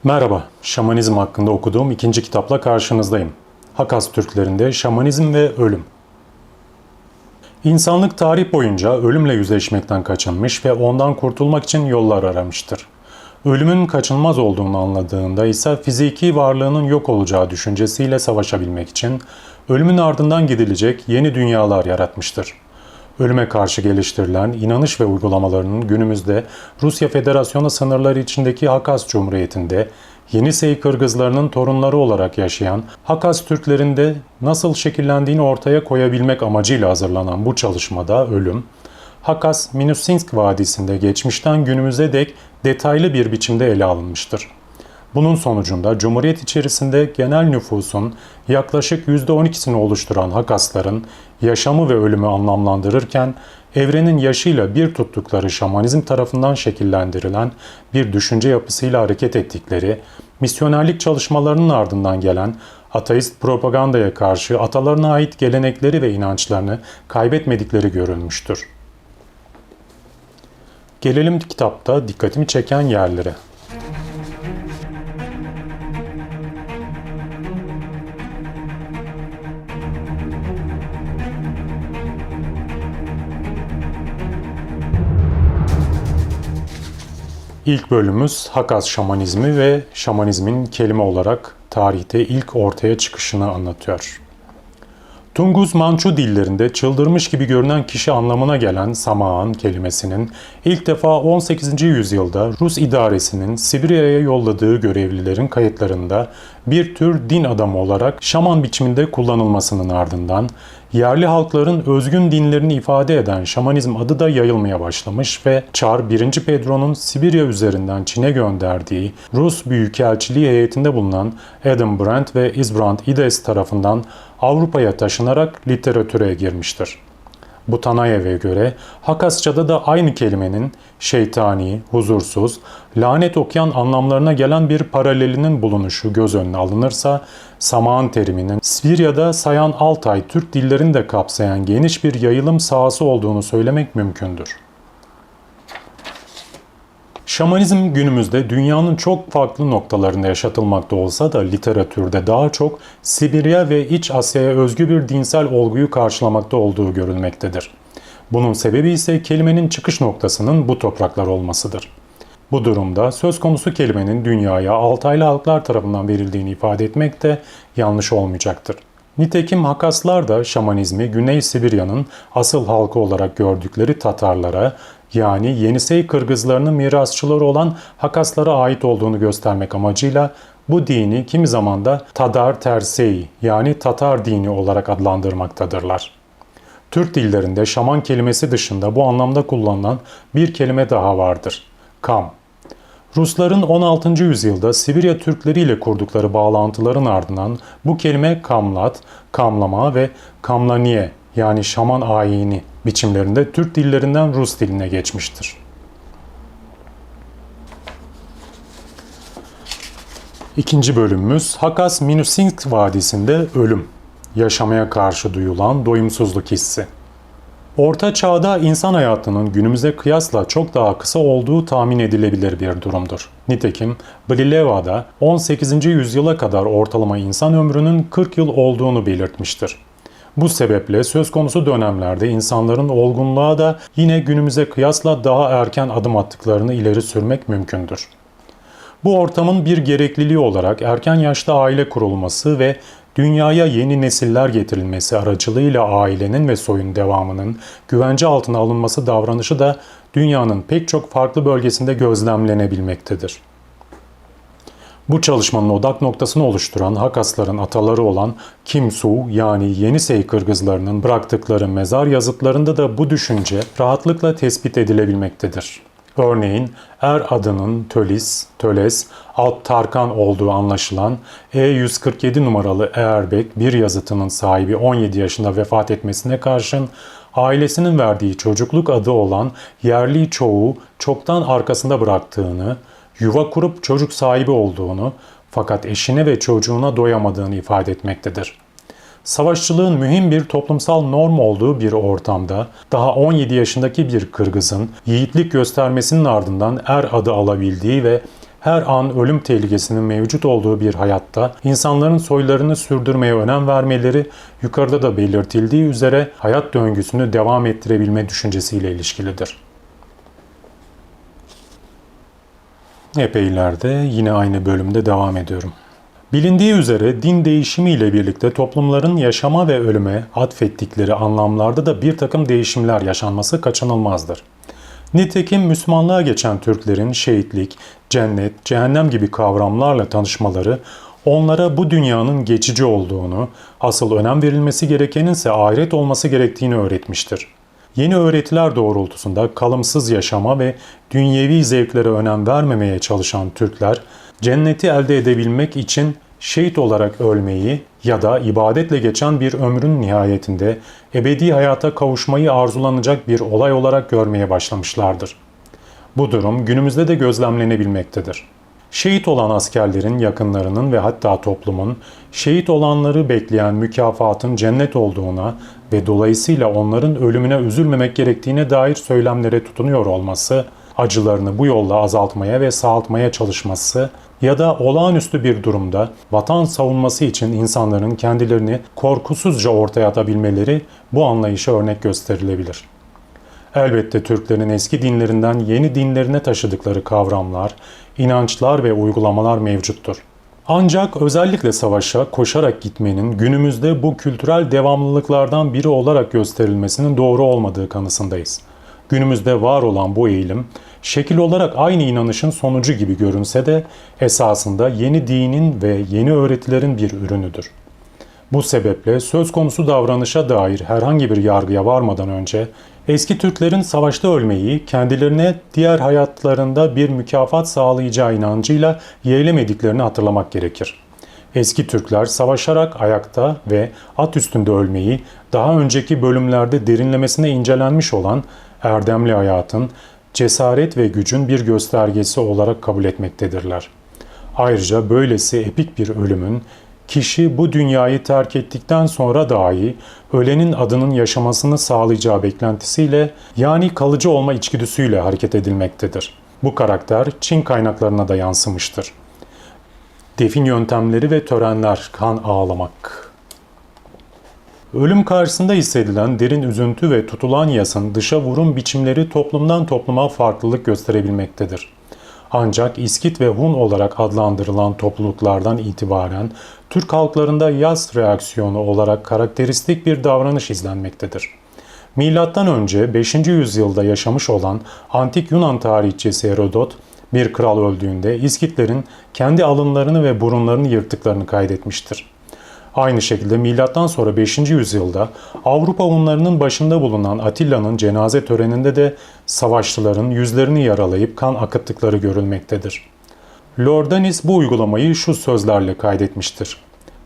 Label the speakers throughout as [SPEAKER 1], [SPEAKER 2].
[SPEAKER 1] Merhaba, şamanizm hakkında okuduğum ikinci kitapla karşınızdayım. Hakas Türklerinde Şamanizm ve Ölüm. İnsanlık tarih boyunca ölümle yüzleşmekten kaçınmış ve ondan kurtulmak için yollar aramıştır. Ölümün kaçınılmaz olduğunu anladığında ise fiziki varlığının yok olacağı düşüncesiyle savaşabilmek için ölümün ardından gidilecek yeni dünyalar yaratmıştır. Ölüme karşı geliştirilen inanış ve uygulamalarının günümüzde Rusya Federasyonu sınırları içindeki Hakas Cumhuriyeti'nde Yenisey Kırgızlarının torunları olarak yaşayan Hakas Türklerinde nasıl şekillendiğini ortaya koyabilmek amacıyla hazırlanan bu çalışmada ölüm, Hakas-Minusинsk Vadisi'nde geçmişten günümüze dek detaylı bir biçimde ele alınmıştır. Bunun sonucunda Cumhuriyet içerisinde genel nüfusun yaklaşık %12'sini oluşturan Hakasların yaşamı ve ölümü anlamlandırırken evrenin yaşıyla bir tuttukları şamanizm tarafından şekillendirilen bir düşünce yapısıyla hareket ettikleri, misyonerlik çalışmalarının ardından gelen ateist propagandaya karşı atalarına ait gelenekleri ve inançlarını kaybetmedikleri görülmüştür. Gelelim kitapta dikkatimi çeken yerlere. İlk bölümümüz Hakas şamanizmi ve şamanizmin kelime olarak tarihte ilk ortaya çıkışını anlatıyor. Tunguz Mançu dillerinde çıldırmış gibi görünen kişi anlamına gelen Samaan kelimesinin ilk defa 18. yüzyılda Rus idaresinin Sibirya'ya yolladığı görevlilerin kayıtlarında bir tür din adamı olarak şaman biçiminde kullanılmasının ardından yerli halkların özgün dinlerini ifade eden şamanizm adı da yayılmaya başlamış ve Çar 1. Pedro'nun Sibirya üzerinden Çin'e gönderdiği Rus Büyükelçiliği heyetinde bulunan Adam Brandt ve Isbrand Ides tarafından Avrupa'ya taşınarak literatüre girmiştir. Butanayev'e göre Hakasça'da da aynı kelimenin şeytani, huzursuz, lanet okuyan anlamlarına gelen bir paralelinin bulunuşu göz önüne alınırsa, Samaan teriminin Sibirya'da Sayan Altay Türk dillerini de kapsayan geniş bir yayılım sahası olduğunu söylemek mümkündür. Şamanizm günümüzde dünyanın çok farklı noktalarında yaşatılmakta olsa da literatürde daha çok Sibirya ve İç Asya'ya özgü bir dinsel olguyu karşılamakta olduğu görülmektedir. Bunun sebebi ise kelimenin çıkış noktasının bu topraklar olmasıdır. Bu durumda söz konusu kelimenin dünyaya Altaylı halklar tarafından verildiğini ifade etmek de yanlış olmayacaktır. Nitekim Hakaslar da şamanizmi Güney Sibirya'nın asıl halkı olarak gördükleri Tatarlara, yani Yenisey Kırgızlarının mirasçıları olan Hakaslara ait olduğunu göstermek amacıyla bu dini kimi zaman da Tadar Tersey yani Tatar dini olarak adlandırmaktadırlar. Türk dillerinde şaman kelimesi dışında bu anlamda kullanılan bir kelime daha vardır. Kam. Rusların 16. yüzyılda Sibirya Türkleri ile kurdukları bağlantıların ardından bu kelime kamlat, kamlama ve kamlaniye yani şaman ayini biçimlerinde Türk dillerinden Rus diline geçmiştir. İkinci bölümümüz Hakas-Minusинsk Vadisi'nde ölüm, yaşamaya karşı duyulan doyumsuzluk hissi. Orta Çağ'da insan hayatının günümüze kıyasla çok daha kısa olduğu tahmin edilebilir bir durumdur. Nitekim Brileva'da 18. yüzyıla kadar ortalama insan ömrünün 40 yıl olduğunu belirtmiştir. Bu sebeple söz konusu dönemlerde insanların olgunluğa da yine günümüze kıyasla daha erken adım attıklarını ileri sürmek mümkündür. Bu ortamın bir gerekliliği olarak erken yaşta aile kurulması ve dünyaya yeni nesiller getirilmesi aracılığıyla ailenin ve soyun devamının güvence altına alınması davranışı da dünyanın pek çok farklı bölgesinde gözlemlenebilmektedir. Bu çalışmanın odak noktasını oluşturan Hakasların ataları olan Kimsu yani Yenisey Kırgızlarının bıraktıkları mezar yazıtlarında da bu düşünce rahatlıkla tespit edilebilmektedir. Örneğin er adının Töles, Alt Tarkan olduğu anlaşılan E147 numaralı Eğerbek bir yazıtının sahibi 17 yaşında vefat etmesine karşın ailesinin verdiği çocukluk adı olan yerli çoğu çoktan arkasında bıraktığını, yuva kurup çocuk sahibi olduğunu fakat eşine ve çocuğuna doyamadığını ifade etmektedir. Savaşçılığın mühim bir toplumsal norm olduğu bir ortamda daha 17 yaşındaki bir Kırgız'ın yiğitlik göstermesinin ardından er adı alabildiği ve her an ölüm tehlikesinin mevcut olduğu bir hayatta insanların soylarını sürdürmeye önem vermeleri yukarıda da belirtildiği üzere hayat döngüsünü devam ettirebilme düşüncesiyle ilişkilidir. Epey ileride yine aynı bölümde devam ediyorum. Bilindiği üzere din değişimiyle birlikte toplumların yaşama ve ölüme atfettikleri anlamlarda da bir takım değişimler yaşanması kaçınılmazdır. Nitekim Müslümanlığa geçen Türklerin şehitlik, cennet, cehennem gibi kavramlarla tanışmaları onlara bu dünyanın geçici olduğunu, asıl önem verilmesi gerekenin ise ahiret olması gerektiğini öğretmiştir. Yeni öğretiler doğrultusunda kalımsız yaşama ve dünyevi zevklere önem vermemeye çalışan Türkler, cenneti elde edebilmek için şehit olarak ölmeyi ya da ibadetle geçen bir ömrün nihayetinde ebedi hayata kavuşmayı arzulanacak bir olay olarak görmeye başlamışlardır. Bu durum günümüzde de gözlemlenebilmektedir. Şehit olan askerlerin yakınlarının ve hatta toplumun şehit olanları bekleyen mükafatın cennet olduğuna ve dolayısıyla onların ölümüne üzülmemek gerektiğine dair söylemlere tutunuyor olması, acılarını bu yolla azaltmaya ve sağaltmaya çalışması ya da olağanüstü bir durumda vatan savunması için insanların kendilerini korkusuzca ortaya atabilmeleri bu anlayışa örnek gösterilebilir. Elbette Türklerin eski dinlerinden yeni dinlerine taşıdıkları kavramlar, inançlar ve uygulamalar mevcuttur. Ancak özellikle savaşa koşarak gitmenin günümüzde bu kültürel devamlılıklardan biri olarak gösterilmesinin doğru olmadığı kanısındayız. Günümüzde var olan bu eğilim, şekil olarak aynı inanışın sonucu gibi görünse de esasında yeni dinin ve yeni öğretilerin bir ürünüdür. Bu sebeple söz konusu davranışa dair herhangi bir yargıya varmadan önce eski Türklerin savaşta ölmeyi kendilerine diğer hayatlarında bir mükafat sağlayacağı inancıyla yeğlemediklerini hatırlamak gerekir. Eski Türkler savaşarak ayakta ve at üstünde ölmeyi daha önceki bölümlerde derinlemesine incelenmiş olan erdemli hayatın, cesaret ve gücün bir göstergesi olarak kabul etmektedirler. Ayrıca böylesi epik bir ölümün kişi bu dünyayı terk ettikten sonra dahi ölenin adının yaşamasını sağlayacağı beklentisiyle yani kalıcı olma içgüdüsüyle hareket edilmektedir. Bu karakter Çin kaynaklarına da yansımıştır. Defin yöntemleri ve törenler, kan ağlamak. Ölüm karşısında hissedilen derin üzüntü ve tutulan yasın dışa vurum biçimleri toplumdan topluma farklılık gösterebilmektedir. Ancak İskit ve Hun olarak adlandırılan topluluklardan itibaren Türk halklarında yas reaksiyonu olarak karakteristik bir davranış izlenmektedir. Milattan önce 5. yüzyılda yaşamış olan antik Yunan tarihçisi Herodot, bir kral öldüğünde İskitlerin kendi alınlarını ve burunlarını yırttıklarını kaydetmiştir. Aynı şekilde milattan sonra 5. yüzyılda Avrupa Hunlarının başında bulunan Atilla'nın cenaze töreninde de savaşçıların yüzlerini yaralayıp kan akıttıkları görülmektedir. Lordanis bu uygulamayı şu sözlerle kaydetmiştir.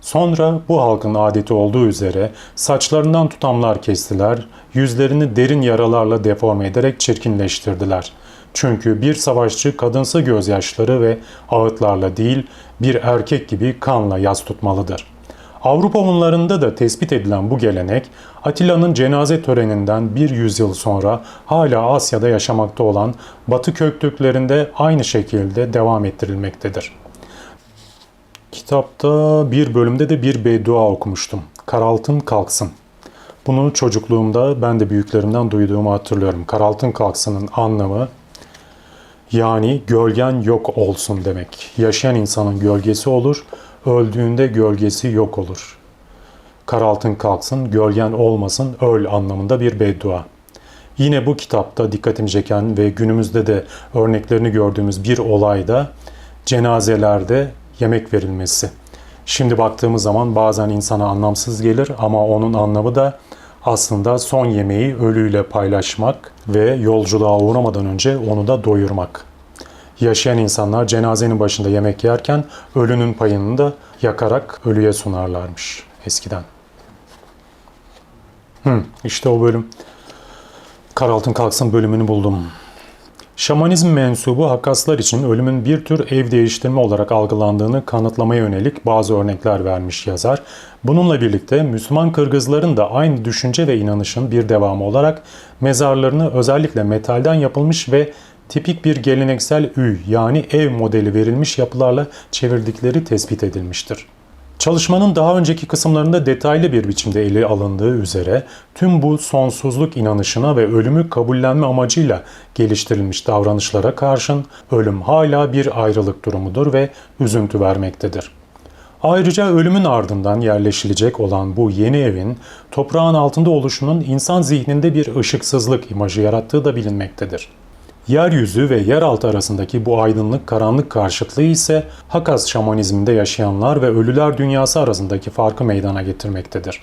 [SPEAKER 1] Sonra bu halkın adeti olduğu üzere saçlarından tutamlar kestiler, yüzlerini derin yaralarla deforme ederek çirkinleştirdiler. Çünkü bir savaşçı kadınsı gözyaşları ve ağıtlarla değil, bir erkek gibi kanla yas tutmalıdır. Avrupa Hunlarında da tespit edilen bu gelenek, Atilla'nın cenaze töreninden bir yüzyıl sonra hala Asya'da yaşamakta olan Batı Köktürklerinde aynı şekilde devam ettirilmektedir. Kitapta bir bölümde de bir beddua okumuştum. Karaltın kalksın. Bunu çocukluğumda ben de büyüklerimden duyduğumu hatırlıyorum. Karaltın kalksın'ın anlamı yani gölgen yok olsun demek. Yaşayan insanın gölgesi olur, öldüğünde gölgesi yok olur. Karaltın kalksın, gölgen olmasın, öl anlamında bir beddua. Yine bu kitapta dikkatimi çeken ve günümüzde de örneklerini gördüğümüz bir olayda cenazelerde yemek verilmesi. Şimdi baktığımız zaman bazen insana anlamsız gelir ama onun anlamı da aslında son yemeği ölüyle paylaşmak ve yolculuğa uğramadan önce onu da doyurmak. Yaşayan insanlar cenazenin başında yemek yerken ölünün payını da yakarak ölüye sunarlarmış eskiden. İşte o bölüm. Karaltın kalksın bölümünü buldum. Şamanizm mensubu Hakkaslar için ölümün bir tür ev değiştirme olarak algılandığını kanıtlamaya yönelik bazı örnekler vermiş yazar. Bununla birlikte Müslüman Kırgızların da aynı düşünce ve inanışın bir devamı olarak mezarlarını özellikle metalden yapılmış ve tipik bir geleneksel üy yani ev modeli verilmiş yapılarla çevirdikleri tespit edilmiştir. Çalışmanın daha önceki kısımlarında detaylı bir biçimde ele alındığı üzere tüm bu sonsuzluk inanışına ve ölümü kabullenme amacıyla geliştirilmiş davranışlara karşın ölüm hala bir ayrılık durumudur ve üzüntü vermektedir. Ayrıca ölümün ardından yerleşilecek olan bu yeni evin toprağın altında oluşunun insan zihninde bir ışıksızlık imajı yarattığı da bilinmektedir. Yeryüzü ve yeraltı arasındaki bu aydınlık karanlık karşıtlığı ise Hakas şamanizminde yaşayanlar ve ölüler dünyası arasındaki farkı meydana getirmektedir.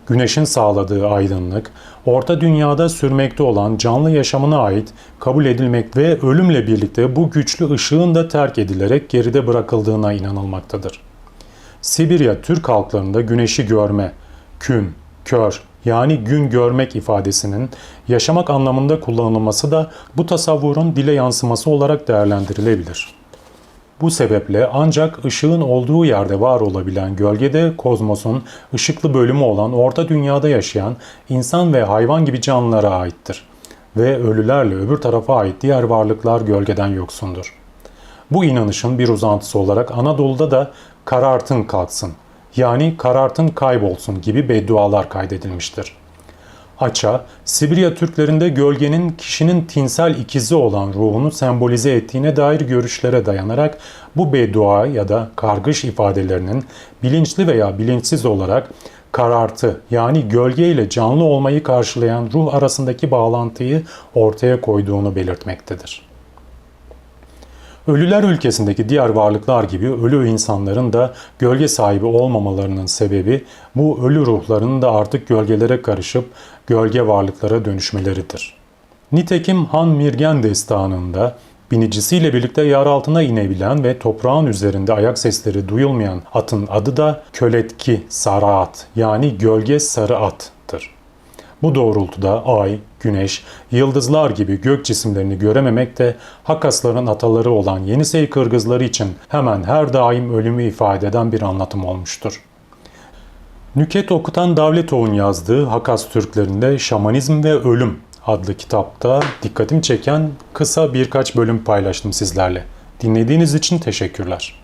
[SPEAKER 1] Güneşin sağladığı aydınlık, orta dünyada sürmekte olan canlı yaşamına ait kabul edilmek ve ölümle birlikte bu güçlü ışığın da terk edilerek geride bırakıldığına inanılmaktadır. Sibirya Türk halklarında güneşi görme, kün, kör yani gün görmek ifadesinin yaşamak anlamında kullanılması da bu tasavvurun dile yansıması olarak değerlendirilebilir. Bu sebeple ancak ışığın olduğu yerde var olabilen gölgede kozmosun ışıklı bölümü olan orta dünyada yaşayan insan ve hayvan gibi canlılara aittir ve ölülerle öbür tarafa ait diğer varlıklar gölgeden yoksundur. Bu inanışın bir uzantısı olarak Anadolu'da da karartın kalksın, yani karartın kaybolsun gibi beddualar kaydedilmiştir. Aça, Sibirya Türklerinde gölgenin kişinin tinsel ikizi olan ruhunu sembolize ettiğine dair görüşlere dayanarak bu beddua ya da kargış ifadelerinin bilinçli veya bilinçsiz olarak karartı yani gölge ile canlı olmayı karşılayan ruh arasındaki bağlantıyı ortaya koyduğunu belirtmektedir. Ölüler ülkesindeki diğer varlıklar gibi ölü insanların da gölge sahibi olmamalarının sebebi bu ölü ruhlarının da artık gölgelere karışıp gölge varlıklara dönüşmeleridir. Nitekim Han Mirgen destanında binicisiyle birlikte yer altına inebilen ve toprağın üzerinde ayak sesleri duyulmayan atın adı da Köletki Sarı At yani gölge sarı attır. Bu doğrultuda ay, güneş, yıldızlar gibi gök cisimlerini görememek de Hakasların ataları olan Yenisey Kırgızları için hemen her daim ölümü ifade eden bir anlatım olmuştur. Nüket Okutan Davletov'un yazdığı Hakas Türklerinde Şamanizm ve Ölüm adlı kitapta dikkatimi çeken kısa birkaç bölüm paylaştım sizlerle. Dinlediğiniz için teşekkürler.